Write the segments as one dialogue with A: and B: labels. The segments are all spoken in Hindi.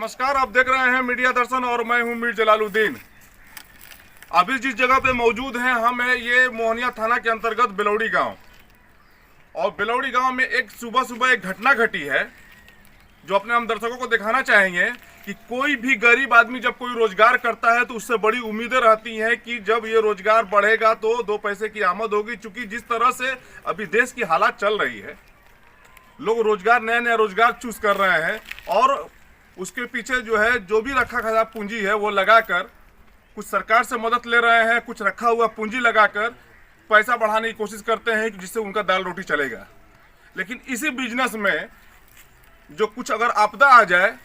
A: नमस्कार, आप देख रहे हैं मीडिया दर्शन और मैं हूं मीर जलालुद्दीन। अभी जिस जगह पे मौजूद हैं हम है ये मोहनिया थाना के अंतर्गत बिलौड़ी गांव। और बिलौड़ी गांव में एक सुबह एक घटना घटी है जो अपने हम दर्शकों को दिखाना चाहेंगे कि कोई भी गरीब आदमी जब कोई रोजगार करता है तो उससे बड़ी उम्मीदें रहती हैं कि जब ये रोजगार बढ़ेगा तो दो पैसे की आमद होगी। चूंकि जिस तरह से अभी देश की हालात चल रही है, लोग रोजगार नया रोजगार चूज कर रहे हैं और उसके पीछे जो है जो भी रखा खा पूंजी है वो लगाकर कुछ सरकार से मदद ले रहे हैं, कुछ रखा हुआ पूंजी लगाकर पैसा बढ़ाने की कोशिश करते हैं जिससे उनका दाल रोटी चलेगा। लेकिन इसी बिजनेस में जो कुछ अगर आपदा आ जाए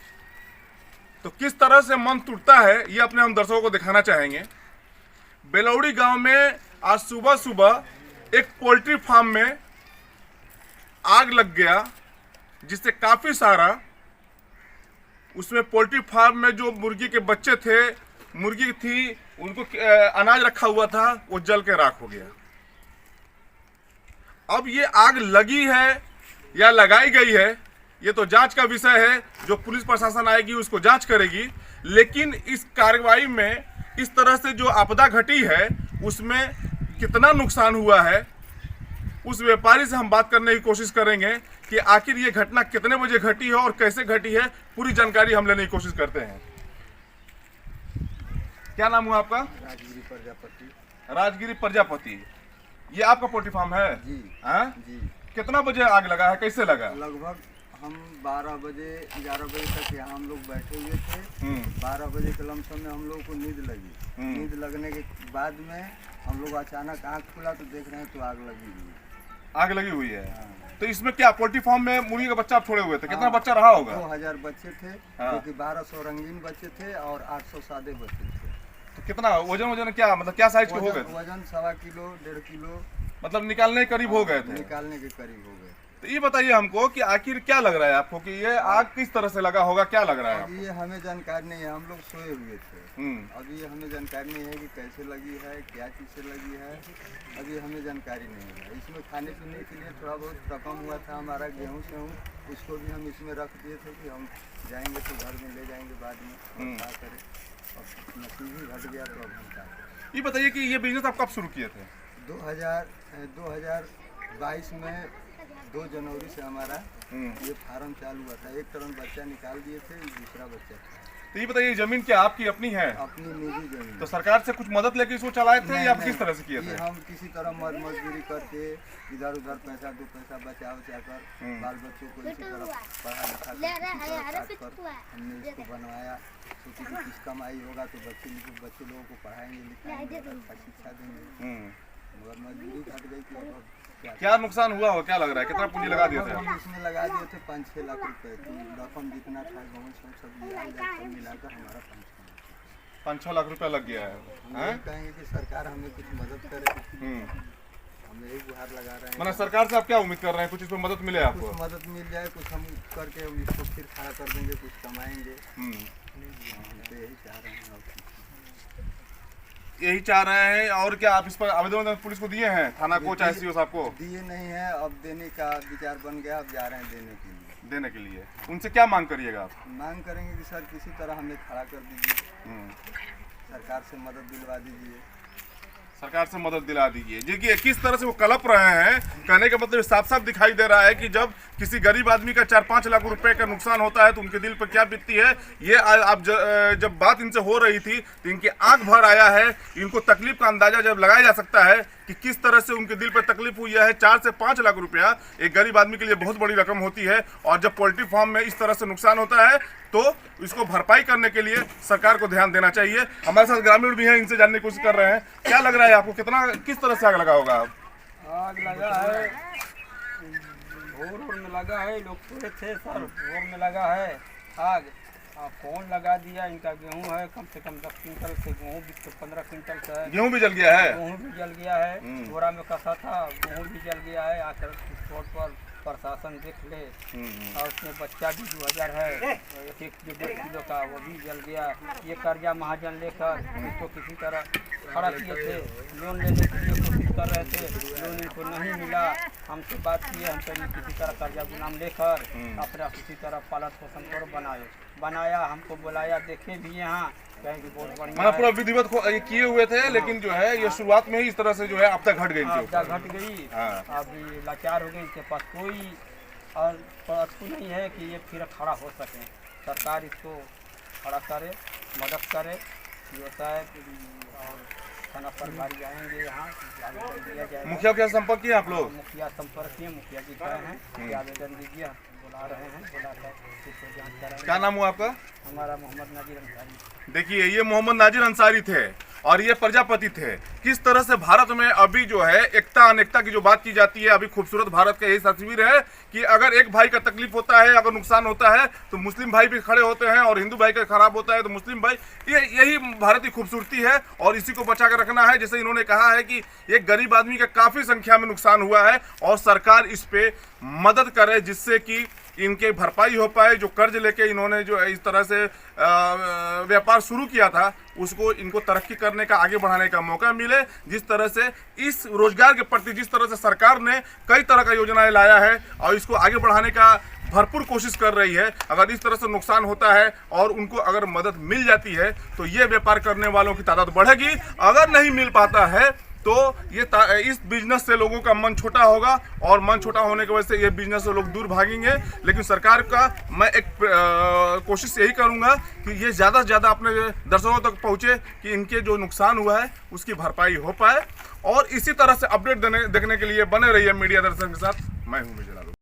A: तो किस तरह से मन टूटता है ये अपने हम दर्शकों को दिखाना चाहेंगे। बिलौड़ी गांव में आज सुबह एक पोल्ट्री फार्म में आग लग गया, जिससे काफी सारा उसमें पोल्ट्री फार्म में जो मुर्गी के बच्चे थे, मुर्गी थी, उनको अनाज रखा हुआ था, वो जल के राख हो गया। अब ये आग लगी है या लगाई गई है ये तो जांच का विषय है, जो पुलिस प्रशासन आएगी उसको जांच करेगी। लेकिन इस कार्रवाई में इस तरह से जो आपदा घटी है उसमें कितना नुकसान हुआ है उस व्यापारी से हम बात करने की कोशिश करेंगे कि आखिर ये घटना कितने बजे घटी है और कैसे घटी है, पूरी जानकारी हम लेने की कोशिश करते हैं। क्या नाम हुआ आपका?
B: राजगिरी प्रजापति।
A: राजगिरी प्रजापति, ये आपका पोल्ट्री फार्म है?
B: जी।
A: हाँ
B: जी।
A: कितना बजे आग लगा है, कैसे लगा?
B: लगभग हम 12 बजे 11 बजे तक यहाँ हम लोग बैठे हुए थे। 12 बजे के लमसम में हम लोग को नींद लगी। नींद लगने के बाद में हम लोग अचानक आँख खुला तो देख रहे हैं तो आग लगी हुई है।
A: आग लगी हुई है। तो इसमें क्या पोल्ट्री फार्म में मुर्गी का बच्चा आप छोड़े हुए थे? कितना बच्चा रहा होगा?
B: 2000 बच्चे थे, क्योंकि 1200 रंगीन बच्चे थे और 800 सादे बच्चे थे।
A: तो कितना वजन क्या, मतलब क्या साइज के हो गए?
B: वजन 1.25 किलो 1.5 किलो,
A: मतलब निकालने के करीब हो गए थे?
B: निकालने के करीब हो गए।
A: तो ये बताइए हमको कि आखिर क्या लग रहा है आपको कि ये आग किस तरह से लगा होगा, क्या लग रहा है?
B: अभी ये हमें जानकारी नहीं है, हम लोग सोए हुए थे। अभी ये हमें जानकारी नहीं है कि कैसे लगी है, क्या चीज़ से लगी है, अभी हमें जानकारी नहीं है। इसमें खाने पीने के लिए थोड़ा बहुत रकम हुआ था हमारा, गेहूँ से उसको भी हम इसमें रख दिए थे कि हम जाएंगे तो घर में ले जाएंगे बाद में, क्या करें। और नसीब ही घट गया तो अब हम क्या करें।
A: ये बताइए कि ये बिजनेस आप कब शुरू किए थे?
B: 2022 में 2 जनवरी से हमारा ये फार्म चालू हुआ था। एक टर्न बच्चा निकाल दिए थे, दूसरा बच्चा था।
A: तो ये बताइए जमीन क्या आपकी अपनी है?
B: अपनी निजी जमीन।
A: तो सरकार से कुछ मदद लेके इसको चलाए थे या आप किस तरह से किए थे?
B: हम किसी तरह मजदूरी करके इधर उधर पैसा 2 पैसा बचा कर बाल बच्चों को इसी तरह पढ़ा लिखा हमने इसको बनवाया। सोची कि कुछ कमाई होगा तो बच्चे लोगों को पढ़ाएंगे लिखाएंगे, अच्छा शिक्षा देंगे। मगर मजदूरी घट गई कि
A: क्या नुकसान हुआ हो, क्या लग रहा है? कितना पूंजी लगा दिए थे?
B: हम इसमें लगा दिए थे 5-6 लाख रुपए की रकम, जितना था गाँव सब मिलाकर हमारा
A: 5-6 लाख रुपया लग गया है।
B: हम कहेंगे कि सरकार हमें कुछ मदद करे। हम यही गुहार लगा रहे हैं।
A: मतलब सरकार से आप क्या उम्मीद कर रहे हैं, कुछ इसमें मदद मिले आपको?
B: कुछ मदद मिल जाए, कुछ हम करके इसको फिर खड़ा कर देंगे, कुछ कमाएंगे। हम तो यही चाह रहे हैं।
A: यही चाह रहे हैं। और क्या आप इस पर आवेदन पुलिस को दिए हैं, थाना को चाहे सीओ साहब को?
B: दिए नहीं है, अब देने का विचार बन गया, अब जा रहे हैं देने के लिए।
A: उनसे क्या मांग करिएगा आप?
B: मांग करेंगे कि सर किसी तरह हमें खड़ा कर दीजिए, सरकार से मदद दिलवा दीजिए।
A: सरकार से मदद दिला दीजिए। देखिए किस तरह से वो कलप रहे हैं, कहने का मतलब साफ साफ दिखाई दे रहा है कि जब किसी गरीब आदमी का 4-5 लाख रुपए का नुकसान होता है तो उनके दिल पर क्या बीतती है। ये आप जब बात इनसे हो रही थी तो इनकी आंख भर आया है। इनको तकलीफ का अंदाजा जब लगाया जा सकता है कि किस तरह से उनके दिल पर तकलीफ हुई है। 4 से 5 लाख रुपया एक गरीब आदमी के लिए बहुत बड़ी रकम होती है। और जब पोल्ट्री फार्म में इस तरह से नुकसान होता है तो इसको भरपाई करने के लिए सरकार को ध्यान देना चाहिए। हमारे साथ ग्रामीण भी हैं, इनसे जानने की कोशिश कर रहे हैं। क्या लग रहा है आपको, कितना किस तरह से आग लगा होगा?
C: आग लगा है, भोर में लगा है, लोग पूरे थे सर, भोर में लगा है आग। फोन लगा दिया। इनका गेहूं है कम से कम 10 क्विंटल से, गेहूं भी 15 क्विंटल का है।
A: गेहूं भी जल गया है?
C: गेहूं भी जल गया है, बोरा में कसा था, गेहूं भी जल गया है। आकर स्पॉट पर प्रशासन देख ले। और उसमें बच्चा भी 2000 है, 1.5 किलो का, वो भी जल गया। ये कर्जा महाजन लेकर इसको किसी तरह खड़ा किए थे, लोन लेने के लिए कोशिश कर रहे थे, लोन इनको नहीं मिला। हमसे बात किए, हम कहीं किसी तरह कर्जा गुलाम लेकर अपना किसी तरह पालन पोषण कर बनाया। हमको बुलाया, देखे भी यहाँ कहें कि बहुत बढ़िया
A: मतलब पूरा विधिवत ये किए हुए थे, लेकिन जो है ये शुरुआत में ही इस तरह से जो है आपदा घट गई थी।
C: आपदा घट गई।
A: हाँ।
C: अभी लाचार हो गए, इनके पास कोई और वस्तु नहीं है कि ये फिर खड़ा हो सके। सरकार इसको खड़ा करे, मदद करे। व्यवसाय और थाना प्रभारी आएंगे यहाँ, आवेदन दिया जाएगा।
A: मुखिया के संपर्क किए आप लोग?
C: मुखिया संपर्क किए, मुखिया जी गए हैं कि आवेदन दीजिए, बुला रहे हैं, बुलाकर इसको जांच कराएंगे।
A: क्या नाम हुआ आपका?
C: हमारा मोहम्मद नाजिर अंसारी।
A: देखिए, ये मोहम्मद नाजिर अंसारी थे और ये प्रजापति थे। किस तरह से भारत में अभी जो है एकता अनेकता की जो बात की जाती है, अभी खूबसूरत भारत का यही तस्वीर है कि अगर एक भाई का तकलीफ होता है, अगर नुकसान होता है तो मुस्लिम भाई भी खड़े होते हैं, और हिंदू भाई का खराब होता है तो मुस्लिम भाई। यही भारत की खूबसूरती है और इसी को बचा कर रखना है। जैसे इन्होंने कहा है कि एक गरीब आदमी का काफ़ी संख्या में नुकसान हुआ है और सरकार इस पे मदद करे, जिससे कि इनके भरपाई हो पाए। जो कर्ज लेके इन्होंने जो इस तरह से व्यापार शुरू किया था, उसको इनको तरक्की करने का, आगे बढ़ाने का मौका मिले। जिस तरह से इस रोजगार के प्रति जिस तरह से सरकार ने कई तरह का योजनाएं लाया है और इसको आगे बढ़ाने का भरपूर कोशिश कर रही है, अगर इस तरह से नुकसान होता है और उनको अगर मदद मिल जाती है तो ये व्यापार करने वालों की तादाद बढ़ेगी। अगर नहीं मिल पाता है तो ये इस बिजनेस से लोगों का मन छोटा होगा और मन छोटा होने की वजह से ये बिजनेस से लोग दूर भागेंगे। लेकिन सरकार का मैं एक कोशिश यही करूंगा कि ये ज़्यादा से ज़्यादा अपने दर्शकों तक पहुंचे कि इनके जो नुकसान हुआ है उसकी भरपाई हो पाए। और इसी तरह से अपडेट देखने के लिए बने रहिए मीडिया दर्शन के साथ। मैं हूं जलालुद्दीन।